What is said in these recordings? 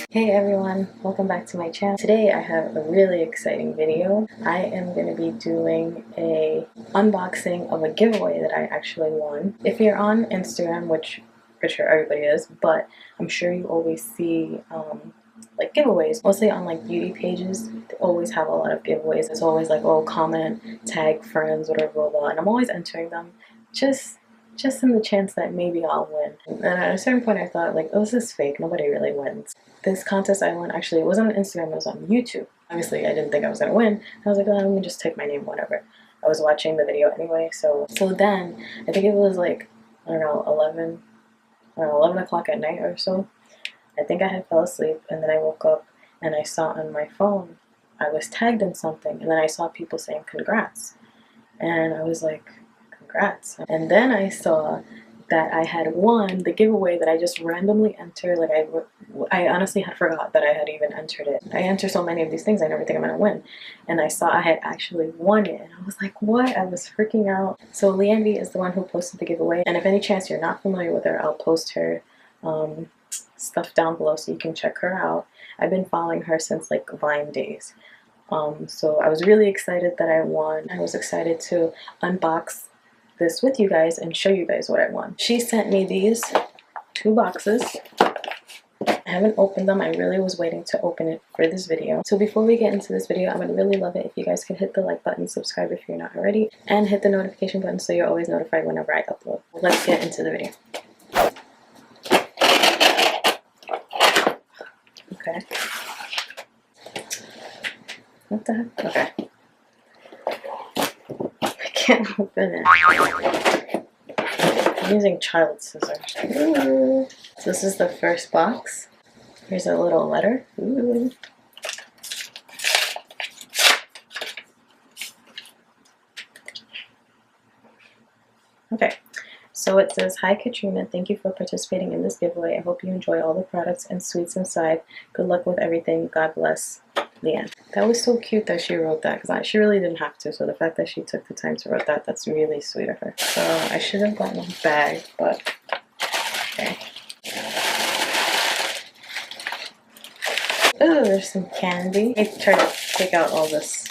Hey everyone, welcome back to my channel. Today I have a really exciting video. I am going to be doing a unboxing of a giveaway that I actually won. If you're on Instagram, which for sure everybody is, but I'm sure you always see like giveaways, mostly on like beauty pages. They always have a lot of giveaways. It's always like, oh, comment, tag friends, whatever, blah, blah, and I'm always entering them just in the chance that maybe I'll win. And at a certain point I thought like, oh, this is fake, nobody really wins. This contest I won, actually it wasn't on Instagram, it was on YouTube. Obviously I didn't think I was gonna win. I was like, oh, let me just type my name, whatever. I was watching the video anyway, so then I think it was like, I don't know, 11 o'clock at night or so. I think I had fell asleep, and then I woke up and I saw on my phone I was tagged in something, and then I saw people saying congrats, and I was like, congrats. And then I saw that I had won the giveaway that I just randomly entered. Like I honestly had forgot that I had even entered it. I enter so many of these things I never think I'm gonna win, and I saw I had actually won it, and I was like, what? I was freaking out. So Liane is the one who posted the giveaway, and if any chance you're not familiar with her, I'll post her stuff down below so you can check her out. I've been following her since like Vine days. So I was really excited that I won. I was excited to unbox this with you guys and show you guys what I won. She sent me these 2 boxes. I haven't opened them. I really was waiting to open it for this video. So before we get into this video, I would really love it if you guys could hit the like button, subscribe if you're not already, and hit the notification button so you're always notified whenever I upload. Let's get into the video. Okay. What the heck? Okay. I can't open it. I'm using child scissors. Ooh. So this is the first box. Here's a little letter. Ooh. Okay. So it says, hi Katrina, thank you for participating in this giveaway. I hope you enjoy all the products and sweets inside. Good luck with everything. God bless, Liane. That was so cute that she wrote that, because she really didn't have to. So the fact that she took the time to write that, that's really sweet of her. So I should have gotten a bag, but okay. Oh, there's some candy. I tried to take out all this.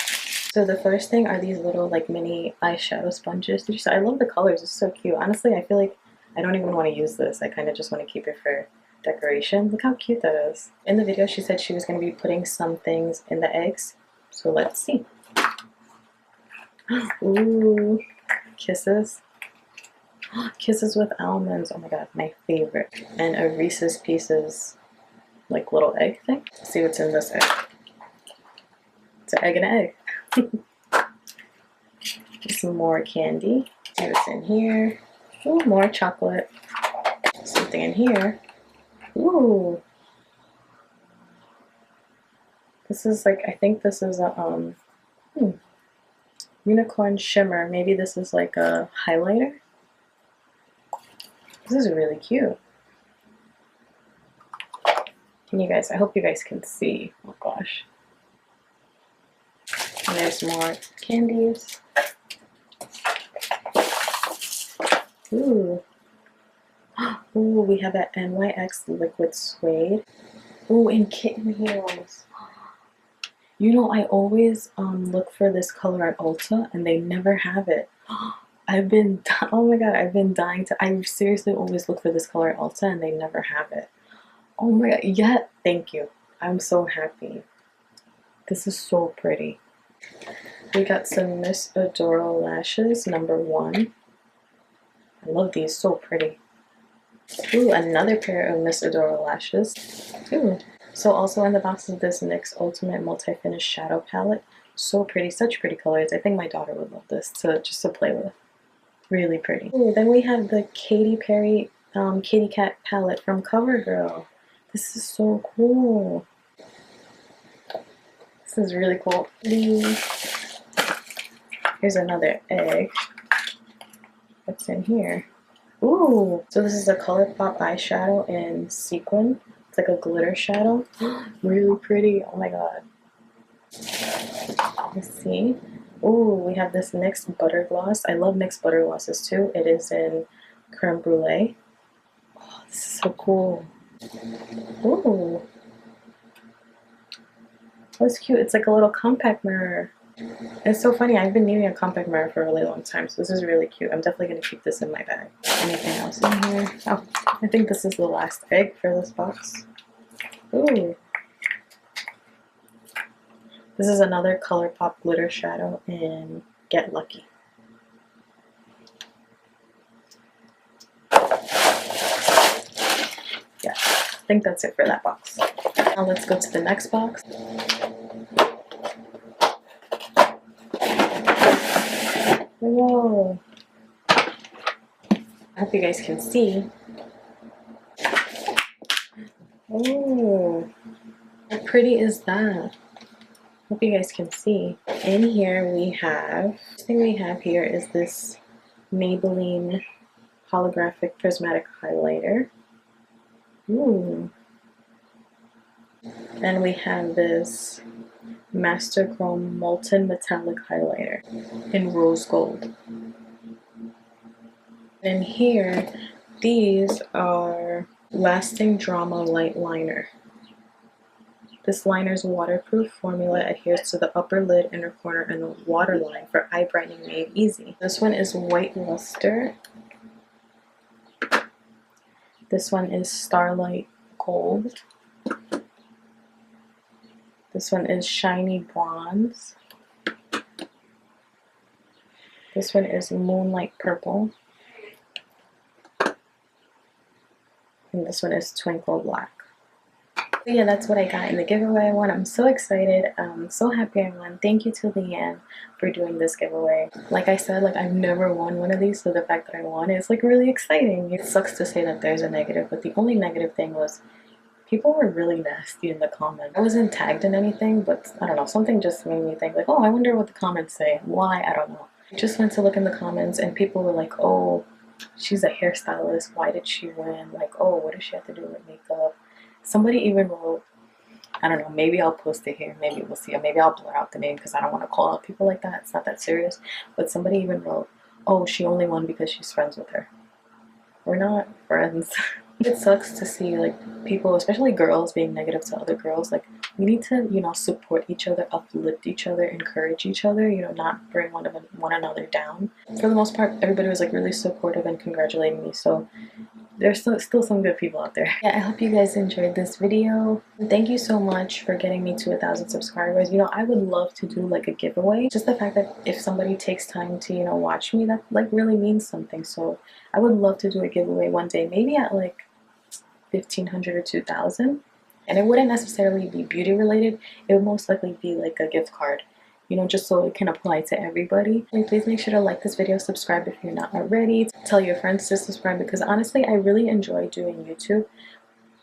So the first thing are these little like mini eyeshadow sponges. I love the colors, it's so cute. Honestly, I feel like I don't even want to use this. I kind of just want to keep it for decoration. Look how cute that is. In the video, she said she was going to be putting some things in the eggs. So let's see. Ooh, kisses. Kisses with almonds. Oh my god, my favorite. And a Reese's Pieces like little egg thing. Let's see what's in this egg. It's an egg and an egg. Some more candy. See what's in here. Ooh, more chocolate. Something in here. Ooh. This is like, I think this is a unicorn shimmer. Maybe this is like a highlighter. This is really cute. Can you guys, I hope you guys can see. Oh gosh. And there's more candies. Ooh. Ooh, we have that NYX liquid suede. Ooh, and kitten heels. You know, I always look for this color at Ulta and they never have it. I've been, oh my god, I've been dying to, I seriously always look for this color at Ulta and they never have it. Oh my god, yeah, thank you. I'm so happy. This is so pretty. We got some Miss Adoro lashes, number 1. I love these, so pretty. Ooh, another pair of Miss Adoro lashes. Ooh. So also in the box is this NYX Ultimate Multi-Finish Shadow Palette. So pretty, such pretty colors. I think my daughter would love this just to play with. Really pretty. Ooh, then we have the Katy Perry Kitty Cat palette from CoverGirl. This is so cool. This is really cool. Here's another egg. What's in here? Ooh, so this is a ColourPop eyeshadow in sequin. It's like a glitter shadow. Really pretty. Oh my god. Let's see. Ooh, we have this NYX Butter Gloss. I love NYX Butter Glosses too. It is in Creme Brulee. This is so cool. Ooh. That's cute. It's like a little compact mirror. It's so funny. I've been needing a compact mirror for a really long time, so this is really cute. I'm definitely going to keep this in my bag. Anything else in here? Oh, I think this is the last egg for this box. Ooh. This is another ColourPop glitter shadow in Get Lucky. Yeah, I think that's it for that box. Now let's go to the next box. Whoa. I hope you guys can see. Oh, how pretty is that? Hope you guys can see. In here we have, first thing we have here is this Maybelline holographic prismatic highlighter. Ooh. And we have this Master Chrome Molten Metallic Highlighter in rose gold. And here, these are Lasting Drama Light Liner. This liner's waterproof formula adheres to the upper lid, inner corner, and the waterline for eye brightening made easy. This one is White Luster. This one is Starlight Gold. This one is Shiny Bronze. This one is Moonlight Purple. And this one is Twinkle Black. So yeah, that's what I got in the giveaway I won. I'm so excited. I'm so happy I won. Thank you to Liane for doing this giveaway. Like I said, like I've never won one of these, so the fact that I won is like really exciting. It sucks to say that there's a negative, but the only negative thing was people were really nasty in the comments. I wasn't tagged in anything, but I don't know, something just made me think like, oh, I wonder what the comments say. Why? I don't know. I just went to look in the comments and people were like, oh, she's a hairstylist. Why did she win? Like, oh, what does she have to do with makeup? Somebody even wrote, I don't know, maybe I'll post it here, maybe we'll see, or maybe I'll blur out the name because I don't want to call out people like that. It's not that serious. But somebody even wrote, oh, she only won because she's friends with her. We're not friends. It sucks to see like people, especially girls, being negative to other girls. Like we need to, you know, support each other, uplift each other, encourage each other, you know, not bring one another down. For the most part, everybody was like really supportive and congratulating me, so there's still some good people out there. Yeah, I hope you guys enjoyed this video. Thank you so much for getting me to 1,000 subscribers. You know, I would love to do like a giveaway. Just the fact that if somebody takes time to, you know, watch me, that like really means something. So I would love to do a giveaway one day, maybe at like 1,500 or 2,000. And it wouldn't necessarily be beauty related. It would most likely be like a gift card, you know, just so it can apply to everybody. And please make sure to like this video, subscribe if you're not already, tell your friends to subscribe, because honestly I really enjoy doing YouTube.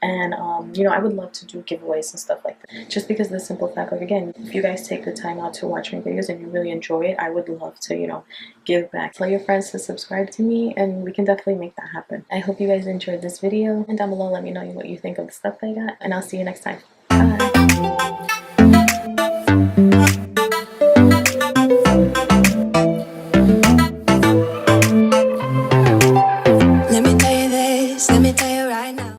And you know, I would love to do giveaways and stuff like that, just because of the simple fact, like again, if you guys take the time out to watch my videos and you really enjoy it, I would love to, you know, give back. Tell your friends to subscribe to me and we can definitely make that happen. I hope you guys enjoyed this video, and down below let me know what you think of the stuff I got, and I'll see you next time.